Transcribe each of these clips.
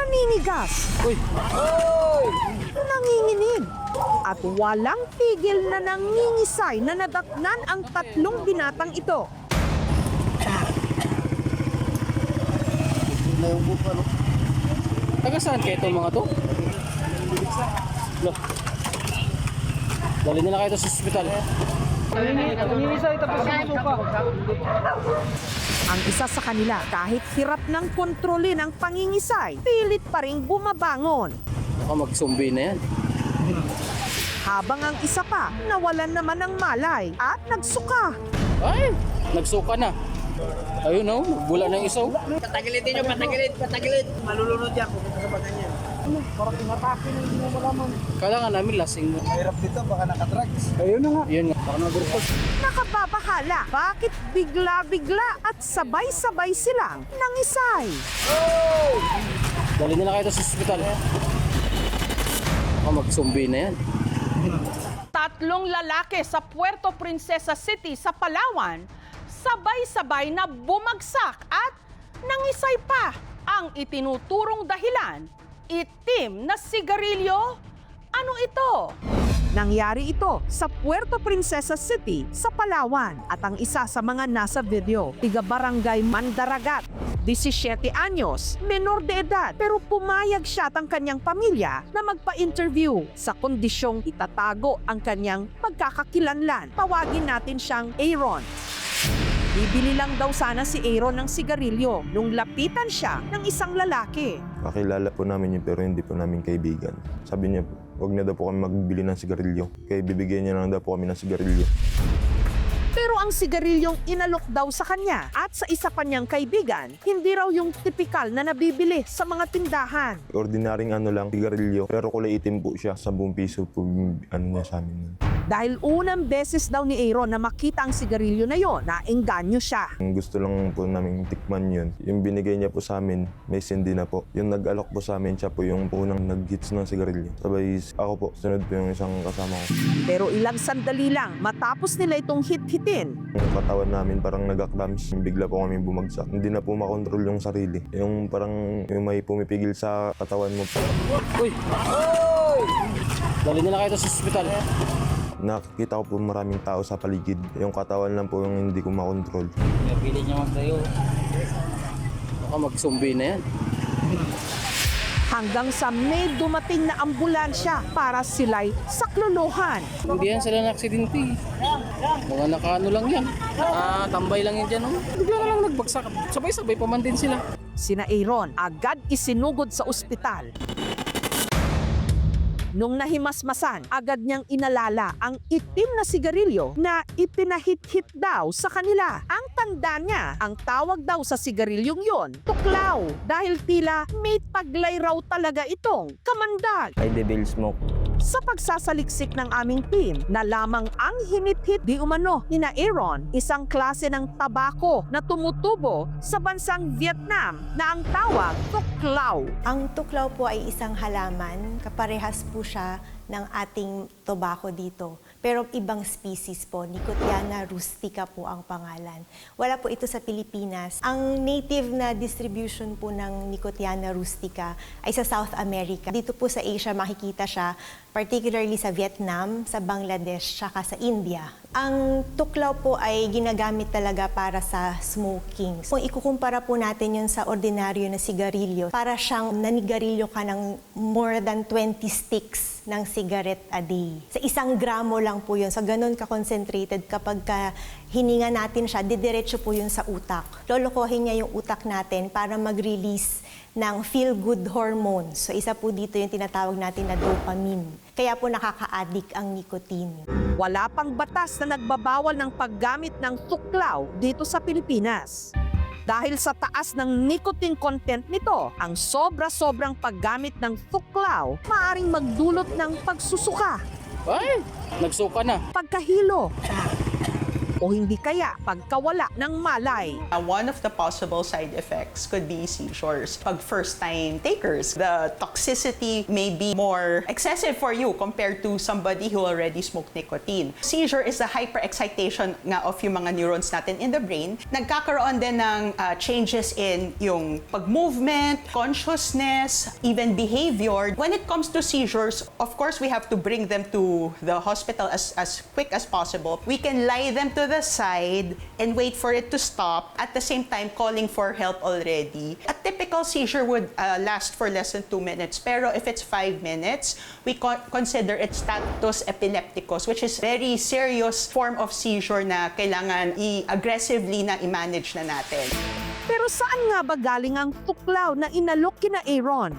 naninigas, Uy! nanginginig, at walang tigil na nangingisay na nadatnan ang tatlong binatang ito. Na yung buka, no? Taga saan kayo itong mga to? Look. Dali nila kayo sa ospital. Ang isa sa kanila, kahit hirap ng kontrolin ang pangingisay, pilit pa ring bumabangon. Baka mag-zombie na yan. Habang ang isa pa, nawalan naman ng malay at nagsuka. Ay! Nagsuka na. Ayun no, nagbula ng isaw. Patagilitin nyo, patagilid. Malulunod yan kung sa bagan yan. Parang tinatake na hindi mo malaman. Kala nga namin lasing mo. Mahirap dito, baka nakadrugs. Ayun na nga. Yun nga, baka nagurkot. Nakababahala, bakit bigla-bigla at sabay-sabay silang nangisay? Dali nila kayo sa ospital. Baka mag-zombie na yan. Tatlong lalaki sa Puerto Princesa City sa Palawan, sabay-sabay na bumagsak at nangisay pa. Ang itinuturong dahilan, itim na sigarilyo. Ano ito? Nangyari ito sa Puerto Princesa City sa Palawan at ang isa sa mga nasa video, tiga barangay Mandaragat, 17 anyos, menor de edad, pero pumayag siya at ang kanyang pamilya na magpa-interview sa kondisyong itatago ang kanyang pagkakakilanlan. Tawagin natin siyang Aaron. Bibili lang daw sana si Aaron ng sigarilyo nung lapitan siya ng isang lalaki. Kakilala po namin yun pero hindi po namin kaibigan. Sabi niya, wag na daw po kami magbili ng sigarilyo. Kaya bibigyan niya lang daw po kami ng sigarilyo. Pero ang sigarilyong inalok daw sa kanya at sa isa pa niyang kaibigan, hindi raw yung tipikal na nabibili sa mga tindahan. Ordinaryong ano lang, sigarilyo. Pero kulay itim po siya. 10 piso po yung ano niya sa amin. Dahil unang beses daw ni Aaron na makita ang sigarilyo na yon, naengganyo siya. Ang gusto lang po namin tikman yun. Yung binigay niya po sa amin, may sindi na po. Yung nag-alok po sa amin, siya po yung unang nag-hits ng sigarilyo. Sabay ako po, sunod po yung isang kasama ko. Pero ilang sandali lang, matapos nila itong hit-hitin, Yung katawan namin parang nag-cramps. Bigla po kami bumagsak. Hindi na po makontrol yung sarili. Yung parang yung may pumipigil sa katawan mo po. Uy! Dali nila kayo sa ospital. Nakikita ko po maraming tao sa paligid. Yung katawan lang po yung hindi ko makontrol. Pili niya magtayo. Baka mag-zombie na yan. hanggang sa may dumating na ambulansya para sila'y saklolohan. Hindi yan sila na-aksidente. Mga nakaano lang yan. Tambay lang yan dyan. Oh. Bigla na lang nagbagsak. Sabay-sabay pa man din sila. Sina Aaron agad isinugod sa ospital. Nung nahimasmasan, agad niyang inalala ang itim na sigarilyo na ipinahit-hit daw sa kanila. Ang tanda niya, ang tawag daw sa sigarilyong yon, tuklaw, dahil tila may taglay raw talaga itong kamandag. Ay, devil smoke. Sa pagsasaliksik ng aming team, na lamang ang hinit-hit di umano ni na Aaron, isang klase ng tabako na tumutubo sa bansang Vietnam na ang tawag tuklaw. Ang tuklaw po ay isang halaman, kaparehas po siya ng ating tobacco dito. Pero ibang species po, Nicotiana rustica po ang pangalan. Wala po ito sa Pilipinas. Ang native na distribution po ng Nicotiana rustica ay sa South America. Dito po sa Asia makikita siya, particularly sa Vietnam, sa Bangladesh, saka sa India. Ang tuklaw po ay ginagamit talaga para sa smoking. Kung ikukumpara po natin yun sa ordinaryo na sigarilyo, para siyang nanigarilyo ka ng more than 20 sticks ng cigarette a day. Sa 1 gramo lang po yun. So, ganun ka-concentrated kapag hininga natin siya, didiretso po yun sa utak. Lolokohin niya yung utak natin para mag-release ng feel-good hormones. So, isa po dito yung tinatawag natin na dopamine. Kaya po nakaka-addict ang nicotine. Wala pang batas na nagbabawal ng paggamit ng tuklaw dito sa Pilipinas. Dahil sa taas ng nicotine content nito, ang sobra-sobrang paggamit ng tuklaw maaaring magdulot ng pagsusuka, Ay! Nagsuka na. pagkahilo, o hindi kaya pagkawala ng malay. One of the possible side effects could be seizures. Pag first-time takers, the toxicity may be more excessive for you compared to somebody who already smoked nicotine. Seizure is the hyperexcitation nga of yung mga neurons natin in the brain. Nagkakaroon din ng changes in yung pag-movement, consciousness, even behavior. When it comes to seizures, of course, we have to bring them to the hospital as quick as possible. We can lie them to the side and wait for it to stop, at the same time calling for help already. A typical seizure would last for less than 2 minutes, pero if it's 5 minutes, we consider it status epilepticus, which is very serious form of seizure na kailangan aggressively na i-manage na natin. Pero saan nga ba galing ang tuklaw na inalok kina Aaron?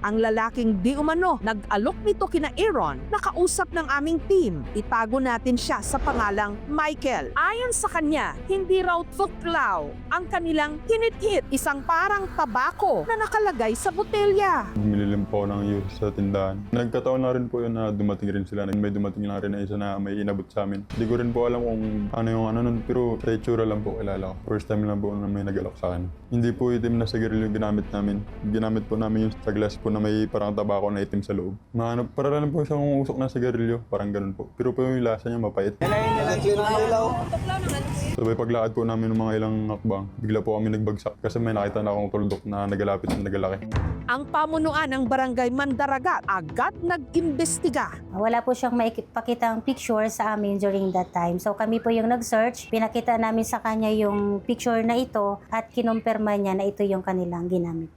Ang lalaking di umano nag-alok nito kina Aaron, nakausap ng aming team. Itago natin siya sa pangalang Michael. Ayon sa kanya, hindi raw tuklaw ang kanilang hinit-hit, isang parang tabako na nakalagay sa botelya. Bumili po ako ng use sa tindahan. Nagkataon na rin po yun na dumating rin sila. May dumating na rin na isa na may inabot sa amin. Hindi ko rin po alam kung ano yung ano nun, pero sa itsura lang po kilala ko. First time lang po na may nag-alok sa akin. Hindi po itim na sigarilyo yung ginamit namin. Ginamit po namin yung sa glass po na may parang tabako na itim sa loob. Para lang po siyang usok na sigarilyo, parang ganun po. Pero po yung lasa niya mapait. Sabay paglakad po namin ng mga ilang hakbang, bigla po kami nagbagsak kasi may nakita na akong tuldok na nagalapit na nagalaki. Ang pamunuan ng barangay Mandaragat agad nag-imbestiga. Wala po siyang maipakitang picture sa amin during that time. So kami po yung nag-search, pinakita namin sa kanya yung picture na ito at kinumpirma niya na ito yung kanilang ginamit.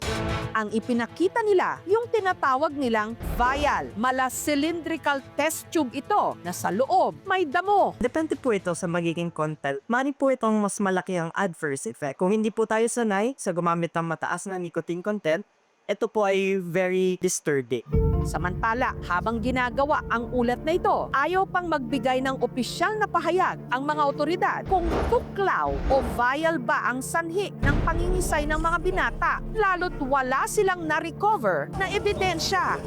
Ang ipinakita nila, yung tinatawag nilang vial. Mala cylindrical test tube ito na sa loob may damo. Depende po ito sa magiging content. Mani po itong mas malaki ang adverse effect. Kung hindi po tayo sanay sa gumamit ng mataas na nicotine content, ito po ay very disturbing. Samantala, habang ginagawa ang ulat na ito, ayaw pang magbigay ng opisyal na pahayag ang mga otoridad kung tuklaw o vial ba ang sanhi ng pangingisay ng mga binata, lalo't wala silang na-recover na ebidensya.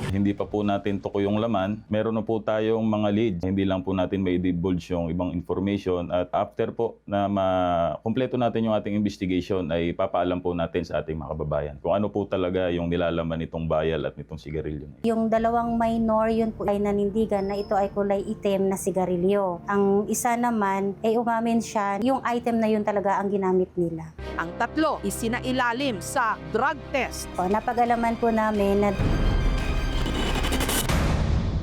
Hindi pa po natin tuko yung laman. Meron na po tayong mga leads. Hindi lang po natin may divulge yung ibang information. At after po na kumpleto natin yung ating investigation, ay papaalam po natin sa ating mga kababayan kung ano po talaga yung nilalaman nitong vial at nitong sigarilyo. Yung dalawang minor, yun po ay nanindigan na ito ay kulay itim na sigarilyo. Ang isa naman ay umamin siya, yung item na yun talaga ang ginamit nila. Ang tatlo isinailalim sa drug test. Napag-alaman po namin na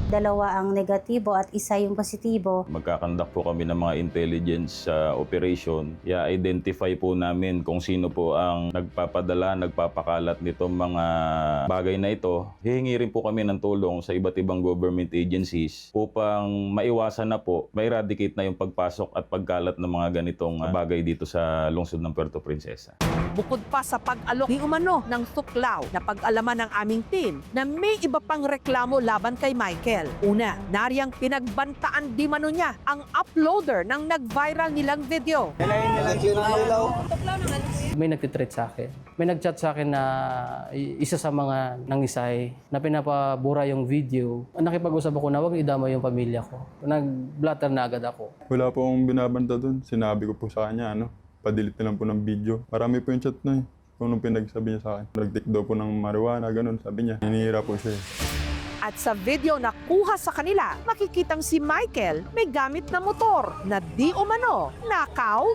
dalawa ang negatibo at isa yung positibo. Magkakandak po kami ng mga intelligence operation. I-identify po namin kung sino po ang nagpapadala, nagpapakalat nitong mga bagay na ito. Hihingi rin po kami ng tulong sa iba't ibang government agencies upang maiwasan na po, ma-eradicate na yung pagpasok at pagkalat ng mga ganitong bagay dito sa lungsod ng Puerto Princesa. Bukod pa sa pag-alok ni umano ng tuklaw, na pag-alaman ng aming team na may iba pang reklamo laban kay Michael. Una, nariyang pinagbantaan di mano niya ang uploader ng nag-viral nilang video. May nagtitreat sa akin. May nagchat sa akin na isa sa mga nangisay na pinapabura yung video. Nakipag-usap ako na huwag idama yung pamilya ko. Nag-blatter na agad ako. Wala po akong binabanta doon. Sinabi ko po sa kanya, pa-delete na lang po ng video. Marami po yung chat na kung anong pinagsabi niya sa akin. Nag-take daw po ng marijuana, ganun, sabi niya. Hinihira po siya. At sa video na kuha sa kanila, makikitang si Michael may gamit na motor na di umano nakaw.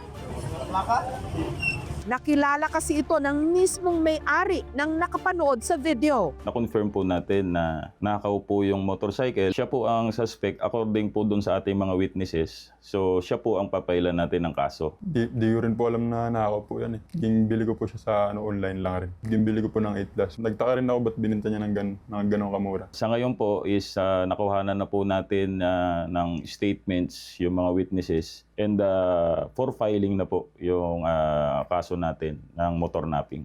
Nakilala kasi ito ng mismong may-ari ng nakapanood sa video. Na-confirm po natin na nakaw po yung motorcycle. Siya po ang suspect according po dun sa ating mga witnesses. So siya po ang papailan natin ng kaso. Di ko rin po alam na nakaw po yan. Gimbili ko po siya sa online lang rin. Gimbili ko po ng 8+. Nagtaka rin ako ba't bininta niya ng ganong kamura. Sa ngayon po is nakuhanan na po natin ng statements yung mga witnesses and for filing na po yung kaso natin ng motor napping.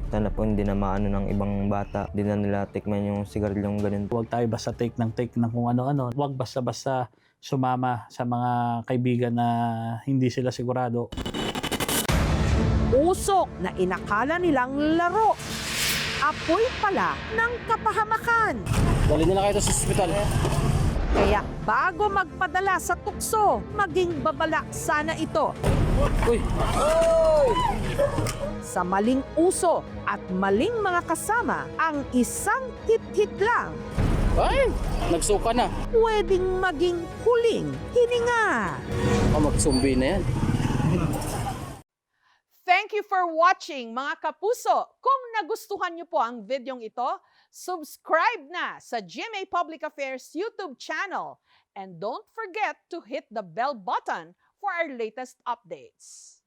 Sana po hindi na maano ng ibang bata, hindi na nila tikman yung sigarilyong ganun. Huwag tayo basta take ng kung ano-ano. Huwag basta-basta sumama sa mga kaibigan na hindi sila sigurado. Usok na inakala nilang laro. Apoy pala ng kapahamakan. Dali nila kayo sa ospital. Kaya bago magpadala sa tukso, maging babala sana ito Uy! sa maling uso at maling mga kasama. Ang isang hit-hit lang Ay! Nagsuka na. pwedeng maging huling hininga. Magsumbi na yan. Thank you for watching, mga kapuso. Kung nagustuhan niyo po ang videong ito, subscribe na sa GMA Public Affairs YouTube channel. And don't forget to hit the bell button for our latest updates.